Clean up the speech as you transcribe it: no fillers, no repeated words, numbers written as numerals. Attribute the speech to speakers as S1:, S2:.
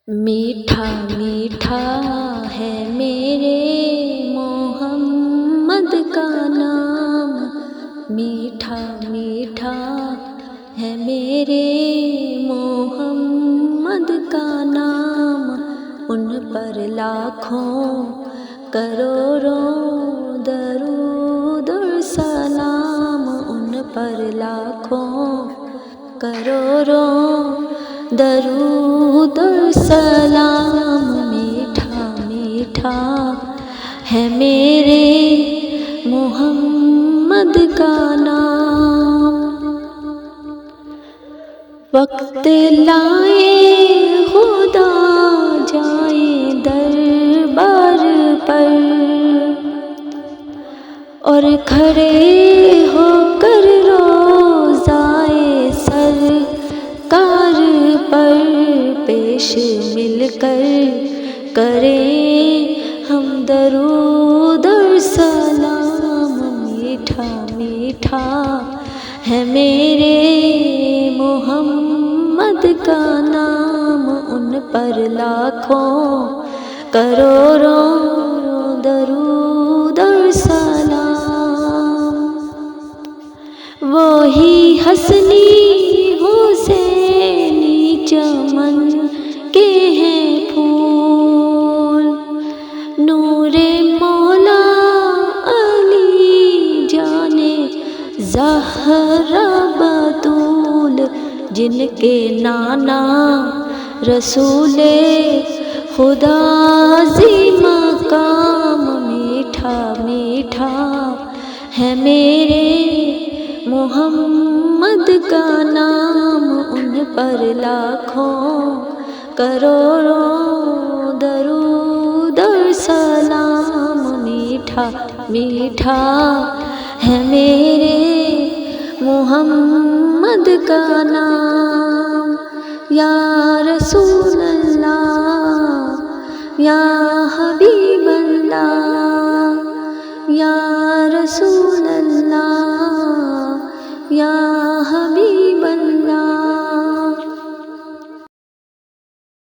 S1: میٹھا میٹھا ہے میرے محمد کا نام، میٹھا میٹھا ہے میرے محمد کا نام، ان پر لاکھوں کروڑوں درود و سلام، ان پر لاکھوں کروڑوں درود و سلام، میٹھا میٹھا ہے میرے محمد کا نام۔ وقت لائے خدا جائے دربار پر، اور کھڑے ہو کر روضائے سرکار پر پیش مل کر کریں ہم درود و سلام، میٹھا میٹھا ہے میرے محمد کا نام، ان پر لاکھوں کروڑوں درود و سلام۔ وہی حسنی حسینی چمن کے ہیں پھول، نور مولا علی جان زہرا بطول، جن کے نانا رسول خدا عظیم مقام، میٹھا میٹھا ہے میرے محمد کا نام، ان پر لاکھوں کروڑوں درود و سلام، میٹھا میٹھا ہے میرے محمد کا نام۔ یا رسول